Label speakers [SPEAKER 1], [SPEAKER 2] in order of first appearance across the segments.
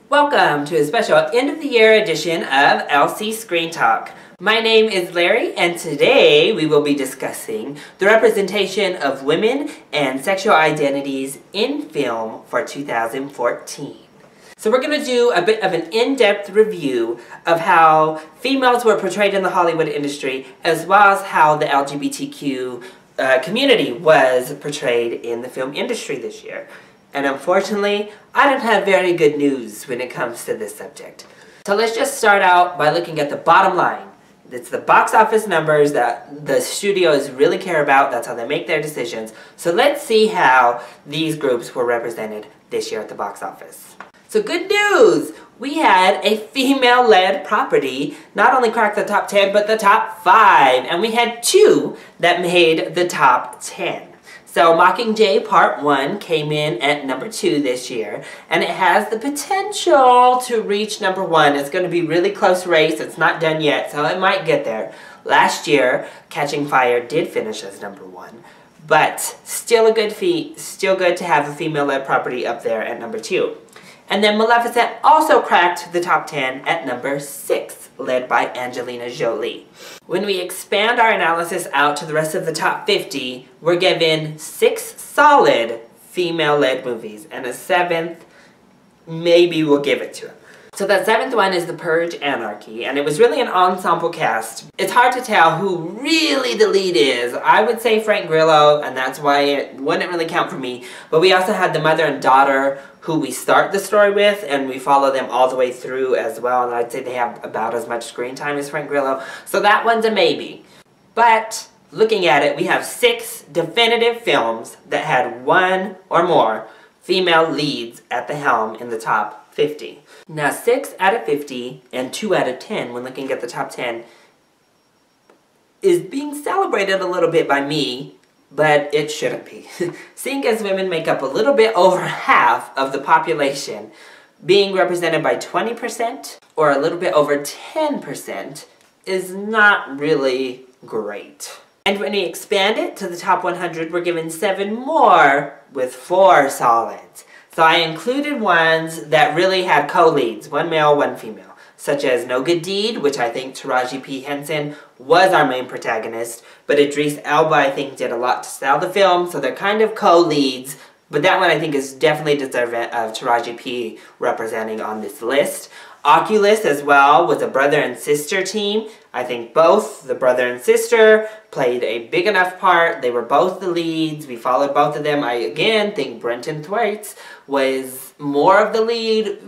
[SPEAKER 1] Welcome to a special end of the year edition of LC Screen Talk. My name is Larry, and today we will be discussing the representation of women and sexual identities in film for 2014. So we're going to do a bit of an in-depth review of how females were portrayed in the Hollywood industry, as well as how the LGBTQ community was portrayed in the film industry this year. And unfortunately, I don't have very good news when it comes to this subject. So let's just start out by looking at the bottom line. It's the box office numbers that the studios really care about. That's how they make their decisions. So let's see how these groups were represented this year at the box office. So good news! We had a female-led property not only crack the top 10, but the top 5. And we had 2 that made the top 10. So Mockingjay Part 1 came in at number 2 this year, and it has the potential to reach number 1. It's going to be a really close race. It's not done yet, so it might get there. Last year, Catching Fire did finish as number 1, but still a good feat. Still good to have a female-led property up there at number 2. And then Maleficent also cracked the top 10 at number 6, led by Angelina Jolie. When we expand our analysis out to the rest of the top 50, we're given 6 solid female-led movies, and a 7th, maybe we'll give it to him. So that 7th one is The Purge Anarchy, and it was really an ensemble cast. It's hard to tell who really the lead is. I would say Frank Grillo, and that's why it wouldn't really count for me. But we also had the mother and daughter who we start the story with, and we follow them all the way through as well, and I'd say they have about as much screen time as Frank Grillo. So that one's a maybe. But looking at it, we have 6 definitive films that had 1 or more female leads at the helm in the top 50. Now 6 out of 50 and 2 out of 10 when looking at the top 10 is being celebrated a little bit by me, but it shouldn't be. Seeing as women make up a little bit over half of the population, being represented by 20% or a little bit over 10% is not really great. And when we expand it to the top 100, we're given 7 more with 4 solids. So I included ones that really had co-leads, 1 male, 1 female, such as No Good Deed, which I think Taraji P. Henson was our main protagonist, but Idris Elba I think did a lot to sell the film, so they're kind of co-leads, but that one I think is definitely deserving of Taraji P. representing on this list. Oculus as well was a brother and sister team. I think both the brother and sister played a big enough part. They were both the leads. We followed both of them. I again think Brenton Thwaites was more of the lead,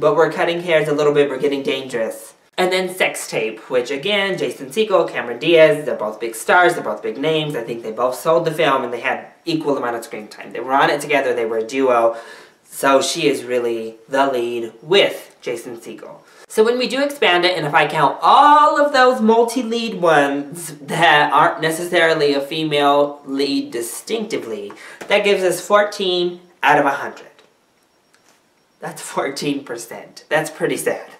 [SPEAKER 1] but we're cutting hairs a little bit. We're getting dangerous. And then Sex Tape, which again, Jason Segel, Cameron Diaz, they're both big stars, they're both big names. I think they both sold the film and they had equal amount of screen time. They were on it together, they were a duo. So she is really the lead with Jason Segel. So when we do expand it, and if I count all of those multi-lead ones that aren't necessarily a female lead distinctively, that gives us 14 out of 100. That's 14%. That's pretty sad.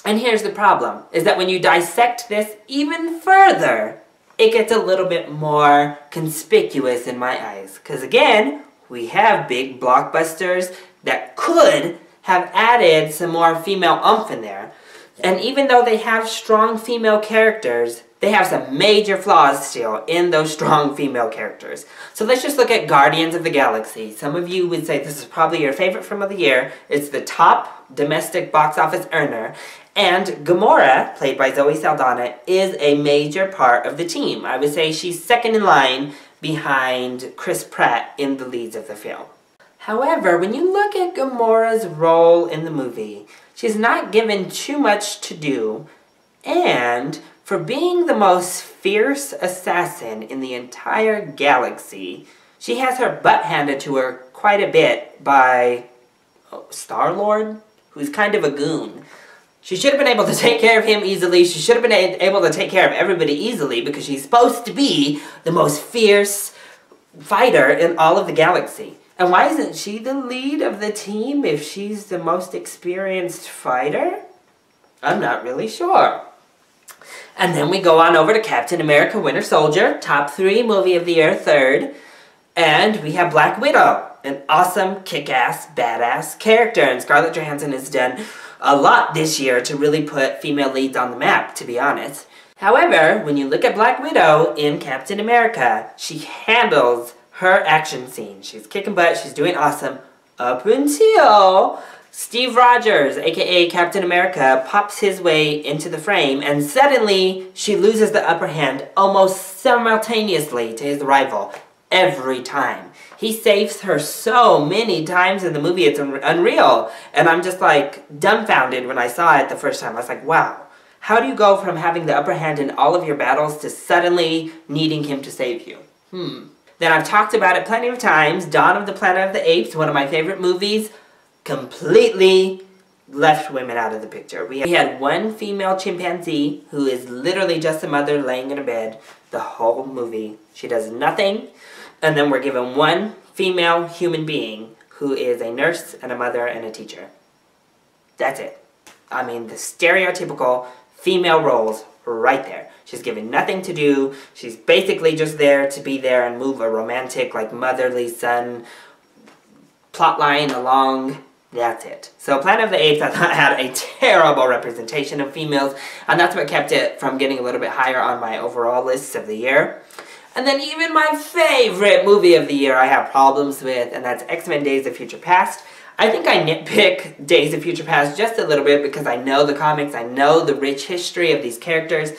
[SPEAKER 1] And here's the problem, is that when you dissect this even further, it gets a little bit more conspicuous in my eyes. Because again, we have big blockbusters that could have added some more female oomph in there. And even though they have strong female characters, they have some major flaws still in those strong female characters. So let's just look at Guardians of the Galaxy. Some of you would say this is probably your favorite film of the year. It's the top domestic box office earner. And Gamora, played by Zoe Saldana, is a major part of the team. I would say she's second in line behind Chris Pratt in the leads of the film. However, when you look at Gamora's role in the movie, she's not given too much to do, and for being the most fierce assassin in the entire galaxy, she has her butt handed to her quite a bit by Star-Lord, who's kind of a goon. She should have been able to take care of him easily. She should have been able to take care of everybody easily because she's supposed to be the most fierce fighter in all of the galaxy. And why isn't she the lead of the team if she's the most experienced fighter? I'm not really sure. And then we go on over to Captain America Winter Soldier, top 3 movie of the year, 3rd. And we have Black Widow. an awesome, kick-ass, badass character, and Scarlett Johansson has done a lot this year to really put female leads on the map, to be honest. However, when you look at Black Widow in Captain America, she handles her action scene. She's kicking butt, she's doing awesome, up until Steve Rogers, aka Captain America, pops his way into the frame, and suddenly she loses the upper hand almost simultaneously to his rival every time. He saves her so many times in the movie, it's unreal. And I'm just like dumbfounded when I saw it the first time. I was like, wow. How do you go from having the upper hand in all of your battles to suddenly needing him to save you? Then I've talked about it plenty of times. Dawn of the Planet of the Apes, one of my favorite movies, completely left women out of the picture. We had one female chimpanzee who is literally just a mother laying in a bed the whole movie. She does nothing. And then we're given one female human being who is a nurse and a mother and a teacher. That's it. I mean, the stereotypical female roles right there. She's given nothing to do. She's basically just there to be there and move a romantic, like, motherly son plotline along. That's it. So Planet of the Apes, I thought, had a terrible representation of females, and that's what kept it from getting a little bit higher on my overall list of the year. And then even my favorite movie of the year I have problems with, and that's X-Men Days of Future Past. I think I nitpick Days of Future Past just a little bit because I know the comics, I know the rich history of these characters,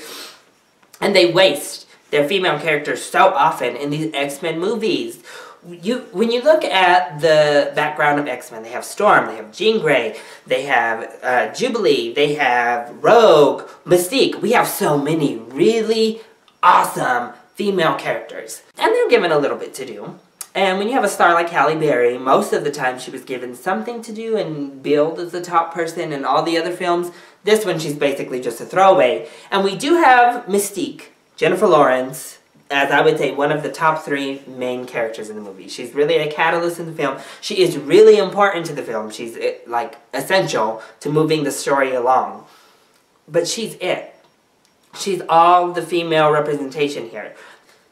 [SPEAKER 1] and they waste their female characters so often in these X-Men movies. When you look at the background of X-Men, they have Storm, they have Jean Grey, they have Jubilee, they have Rogue, Mystique. We have so many really awesome female characters. And they're given a little bit to do. And when you have a star like Halle Berry, most of the time she was given something to do and billed as the top person in all the other films. This one, she's basically just a throwaway. And we do have Mystique, Jennifer Lawrence, as I would say, one of the top 3 main characters in the movie. She's really a catalyst in the film. She is really important to the film. She's, like, essential to moving the story along. But she's it. She's all the female representation here.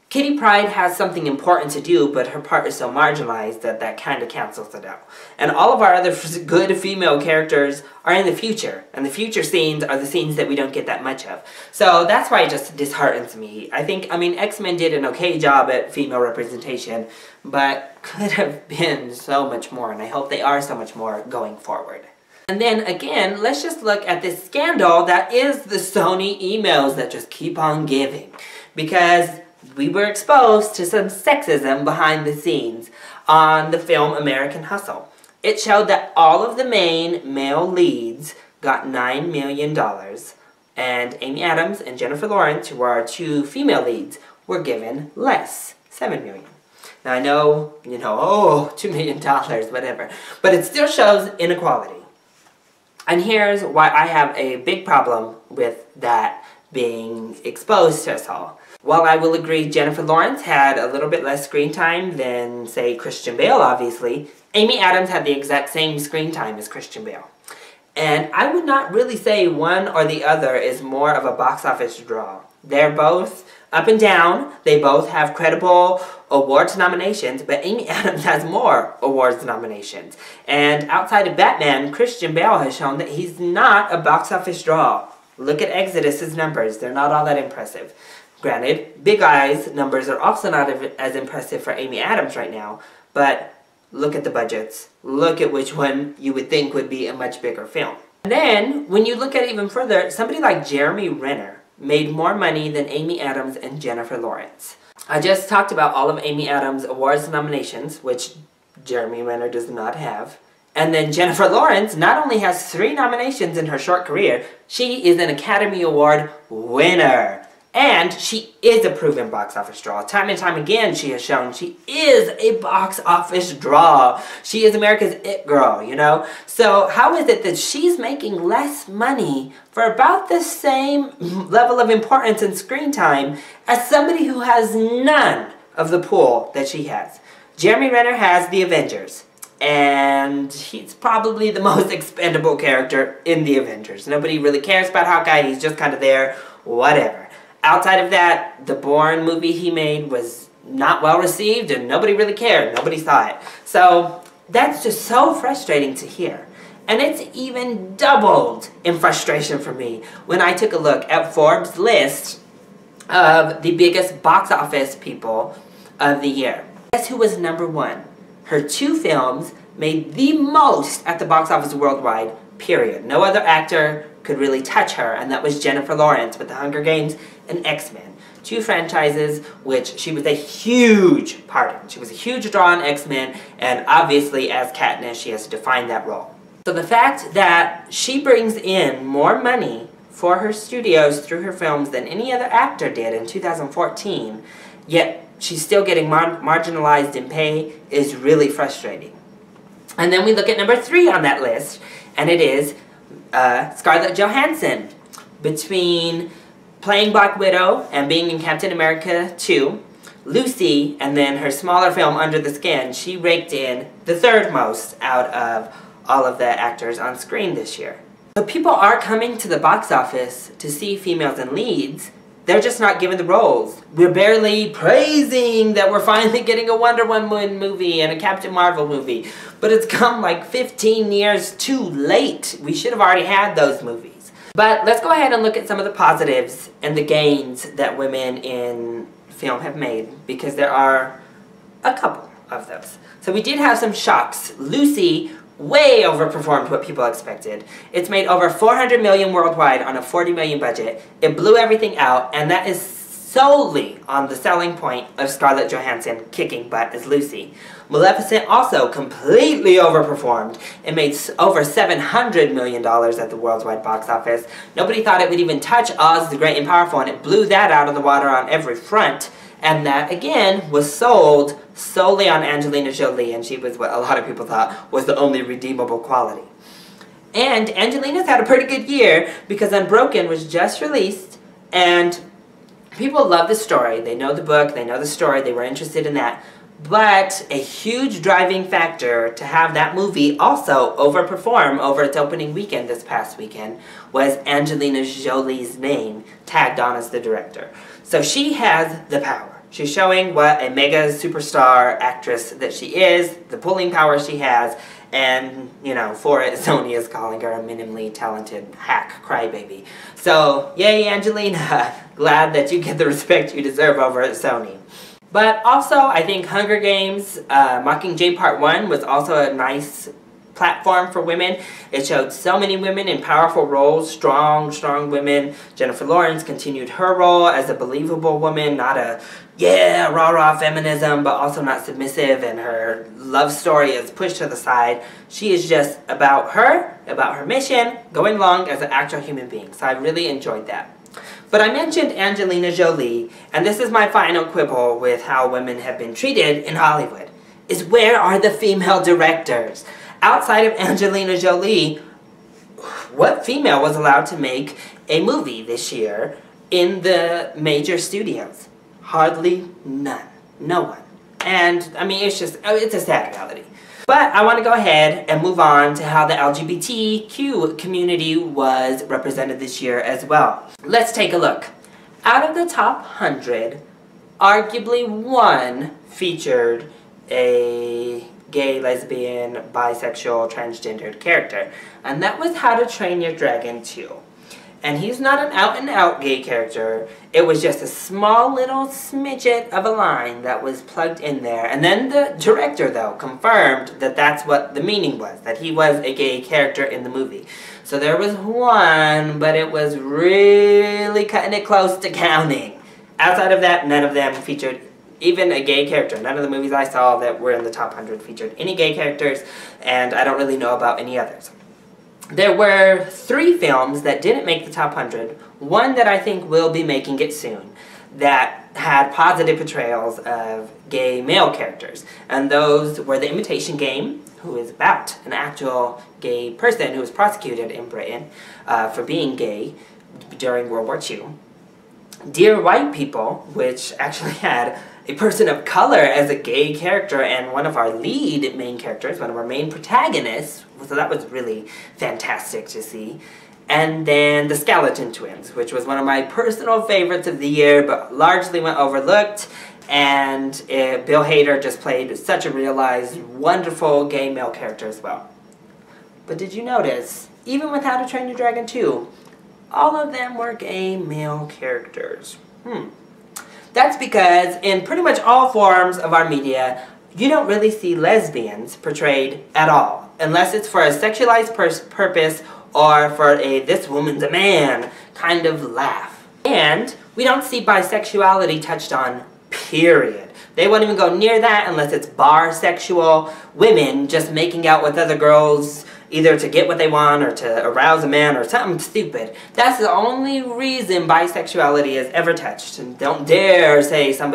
[SPEAKER 1] Kitty Pryde has something important to do, but her part is so marginalized that that kind of cancels it out. And all of our other good female characters are in the future, and the future scenes are the scenes that we don't get that much of. So that's why it just disheartens me. I mean, X-Men did an okay job at female representation, but could have been so much more, and I hope they are so much more going forward. And then, again, let's just look at this scandal that is the Sony emails that just keep on giving. Because we were exposed to some sexism behind the scenes on the film American Hustle. It showed that all of the main male leads got $9 million, and Amy Adams and Jennifer Lawrence, who are 2 female leads, were given less, $7 million. Now I know, oh, $2 million, whatever, but it still shows inequality. And here's why I have a big problem with that being exposed to us all. While I will agree Jennifer Lawrence had a little bit less screen time than, say, Christian Bale, obviously, Amy Adams had the exact same screen time as Christian Bale. And I would not really say one or the other is more of a box office draw. They're both up and down. They both have credible awards nominations, but Amy Adams has more awards nominations. And outside of Batman, Christian Bale has shown that he's not a box office draw. Look at Exodus's numbers. They're not all that impressive. Granted, Big Eyes numbers are also not as impressive for Amy Adams right now, but look at the budgets. Look at which one you would think would be a much bigger film. And then, when you look at it even further, somebody like Jeremy Renner made more money than Amy Adams and Jennifer Lawrence. I just talked about all of Amy Adams' awards nominations, which Jeremy Renner does not have. And then Jennifer Lawrence not only has 3 nominations in her short career, she is an Academy Award winner. And she is a proven box office draw. Time and time again, she has shown she is a box office draw. She is America's it girl, So how is it that she's making less money for about the same level of importance and screen time as somebody who has none of the pool that she has? Jeremy Renner has The Avengers. And he's probably the most expendable character in The Avengers. Nobody really cares about Hawkeye. He's just kind of there. Whatever. Outside of that, the Bourne movie he made was not well received and nobody really cared. Nobody saw it. So that's just so frustrating to hear. And it's even doubled in frustration for me when I took a look at Forbes' list of the biggest box office people of the year. Guess who was #1? Her 2 films made the most at the box office worldwide, period. No other actor could really touch her, and that was Jennifer Lawrence with The Hunger Games and X-Men. 2 franchises which she was a huge part of. She was a huge draw on X-Men, and obviously as Katniss she has to define that role. So the fact that she brings in more money for her studios through her films than any other actor did in 2014, yet she's still getting marginalized in pay, is really frustrating. And then we look at #3 on that list, and it is Scarlett Johansson. Between playing Black Widow and being in Captain America 2, Lucy, and then her smaller film Under the Skin, she raked in the 3rd most out of all of the actors on screen this year. So people are coming to the box office to see females in leads. They're just not given the roles. We're barely praising that we're finally getting a Wonder Woman movie and a Captain Marvel movie. But it's come like 15 years too late. We should have already had those movies. But let's go ahead and look at some of the positives and the gains that women in film have made, because there are a couple of those. So we did have some shocks. Lucy way overperformed what people expected. It's made over $400 million worldwide on a $40 million budget. It blew everything out, and that is solely on the selling point of Scarlett Johansson kicking butt as Lucy. Maleficent also completely overperformed. It made over $700 million at the worldwide box office. Nobody thought it would even touch Oz the Great and Powerful, and it blew that out of the water on every front. And that, again, was sold solely on Angelina Jolie, and she was what a lot of people thought was the only redeemable quality. And Angelina's had a pretty good year, because Unbroken was just released, and people love the story. They know the book, they know the story, they were interested in that. But a huge driving factor to have that movie also overperform over its opening weekend this past weekend was Angelina Jolie's name tagged on as the director. So she has the power. She's showing what a mega superstar actress that she is, the pulling power she has, and, you know, for it, Sony is calling her a minimally talented hack crybaby. So, yay, Angelina. Glad that you get the respect you deserve over at Sony. But also, I think Hunger Games, Mockingjay Part 1 was also a nice platform for women. It showed so many women in powerful roles, strong women. Jennifer Lawrence continued her role as a believable woman, not a, yeah, rah-rah feminism, but also not submissive, and her love story is pushed to the side. She is just about her mission, going along as an actual human being. So I really enjoyed that. But I mentioned Angelina Jolie, and this is my final quibble with how women have been treated in Hollywood, is where are the female directors? Outside of Angelina Jolie, what female was allowed to make a movie this year in the major studios? Hardly none. No one. And, I mean, it's a sad reality. But I want to go ahead and move on to how the LGBTQ community was represented this year as well. Let's take a look. Out of the top 100, arguably one featured a gay, lesbian, bisexual, transgendered character. And that was How to Train Your Dragon 2. And he's not an out-and-out gay character. It was just a small little smidget of a line that was plugged in there. And then the director, though, confirmed that that's what the meaning was, that he was a gay character in the movie. So there was one, but it was really cutting it close to counting. Outside of that, none of them featured even a gay character. None of the movies I saw that were in the top 100 featured any gay characters, and I don't really know about any others. There were 3 films that didn't make the top 100, one that I think will be making it soon, that had positive portrayals of gay male characters. And those were The Imitation Game, who is about an actual gay person who was prosecuted in Britain for being gay during World War II. Dear White People, which actually had a person of color as a gay character and one of our lead main characters, one of our main protagonists, so that was really fantastic to see. And then The Skeleton Twins, which was one of my personal favorites of the year, but largely went overlooked. and Bill Hader just played such a realized, wonderful gay male character as well. But did you notice, even with How to Train Your Dragon 2, all of them were gay male characters? That's because in pretty much all forms of our media, you don't really see lesbians portrayed at all, unless it's for a sexualized purpose or for a "this woman's a man" kind of laugh. And we don't see bisexuality touched on, period. They won't even go near that unless it's bar-sexual women just making out with other girls, either to get what they want or to arouse a man or something stupid. That's the only reason bisexuality is ever touched. And don't dare say some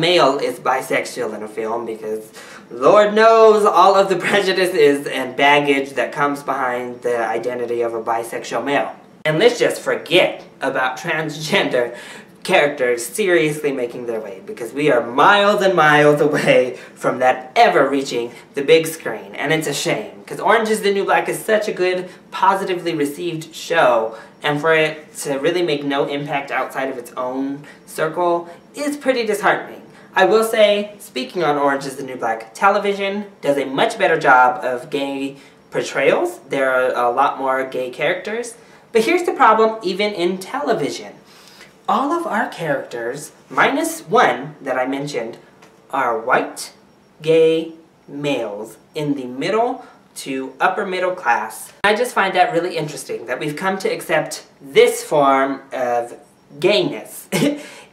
[SPEAKER 1] male is bisexual in a film, because Lord knows all of the prejudices and baggage that comes behind the identity of a bisexual male. And let's just forget about transgender characters seriously making their way, because we are miles and miles away from that ever reaching the big screen. And it's a shame, because Orange is the New Black is such a good, positively received show, and for it to really make no impact outside of its own circle is pretty disheartening. I will say, speaking on Orange is the New Black, television does a much better job of gay portrayals. There are a lot more gay characters. But here's the problem even in television. All of our characters, minus one that I mentioned, are white, gay males in the middle to upper middle class. I just find that really interesting, that we've come to accept this form of gayness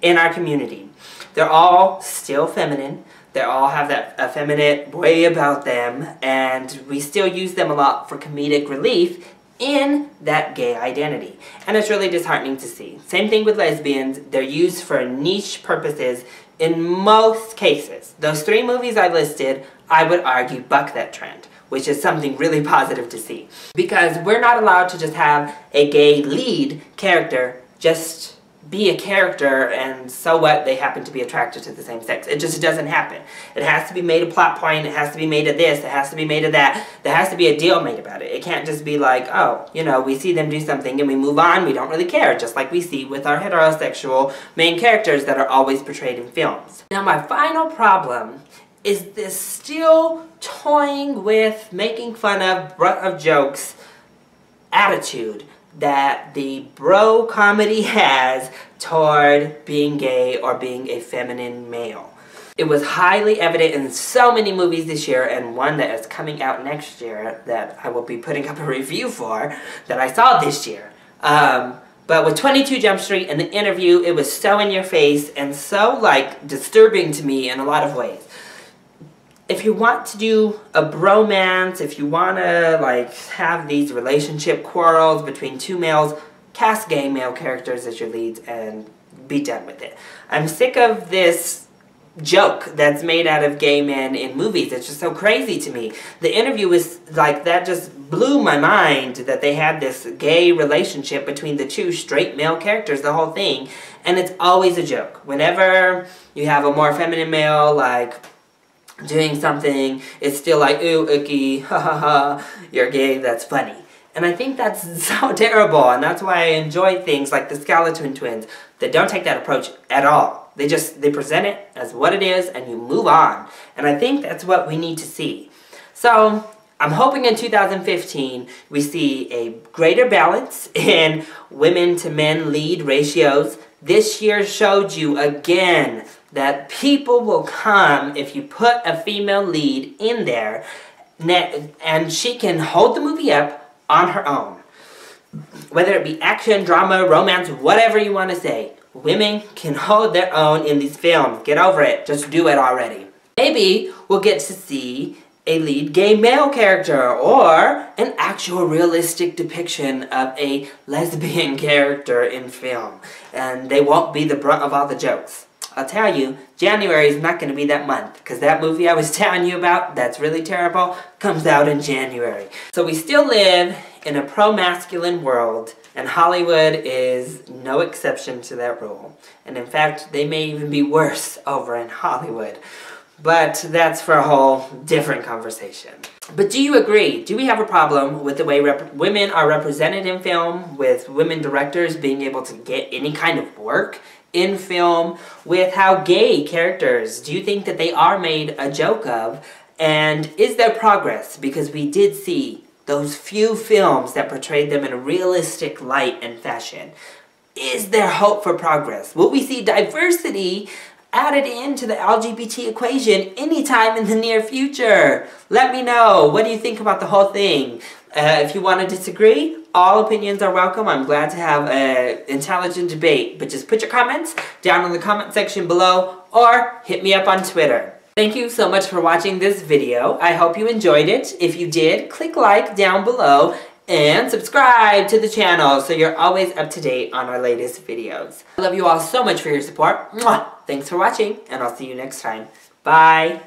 [SPEAKER 1] in our community. They're all still feminine. They all have that effeminate way about them, and we still use them a lot for comedic relief in that gay identity. And it's really disheartening to see. Same thing with lesbians. They're used for niche purposes in most cases. Those 3 movies I listed, I would argue, buck that trend, which is something really positive to see. Because we're not allowed to just have a gay lead character just be a character, and so what, they happen to be attracted to the same sex. It just doesn't happen. It has to be made a plot point, it has to be made of this, it has to be made of that. There has to be a deal made about it. It can't just be like, oh, you know, we see them do something and we move on, we don't really care, just like we see with our heterosexual main characters that are always portrayed in films. Now my final problem is this still toying with, making fun of, brunt of jokes attitude that the bro comedy has toward being gay or being a feminine male. It was highly evident in so many movies this year, and one that is coming out next year that I will be putting up a review for, that I saw this year. But with 22 Jump Street and The Interview, it was so in your face and so, like, disturbing to me in a lot of ways. If you want to do a bromance, if you want to, like, have these relationship quarrels between 2 males, cast gay male characters as your leads and be done with it. I'm sick of this joke that's made out of gay men in movies. It's just so crazy to me. The Interview was, like, that just blew my mind that they had this gay relationship between the 2 straight male characters, the whole thing, and it's always a joke. Whenever you have a more feminine male, like, doing something, it's still like, ooh, icky, ha ha ha, you're gay, that's funny. And I think that's so terrible, and that's why I enjoy things like the Skeleton Twins that don't take that approach at all. They present it as what it is, and you move on. And I think that's what we need to see. So, I'm hoping in 2015 we see a greater balance in women to men lead ratios. This year showed you again that people will come if you put a female lead in there, and she can hold the movie up on her own. Whether it be action, drama, romance, whatever you want to say, women can hold their own in these films. Get over it. Just do it already. Maybe we'll get to see a lead gay male character, or an actual realistic depiction of a lesbian character in film, and they won't be the brunt of all the jokes. I'll tell you, January is not going to be that month, because that movie I was telling you about, that's really terrible, comes out in January. So we still live in a pro-masculine world, and Hollywood is no exception to that rule. And in fact, they may even be worse over in Hollywood. But that's for a whole different conversation. But do you agree? Do we have a problem with the way women are represented in film, with women directors being able to get any kind of work in film with how gay characters, do you think that they are made a joke of? And is there progress? Because we did see those few films that portrayed them in a realistic light and fashion. Is there hope for progress? Will we see diversity added into the LGBT equation anytime in the near future? Let me know. What do you think about the whole thing? If you want to disagree, all opinions are welcome. I'm glad to have an intelligent debate. But just put your comments down in the comment section below or hit me up on Twitter. Thank you so much for watching this video. I hope you enjoyed it. If you did, click like down below and subscribe to the channel so you're always up to date on our latest videos. I love you all so much for your support. Mwah! Thanks for watching, and I'll see you next time. Bye!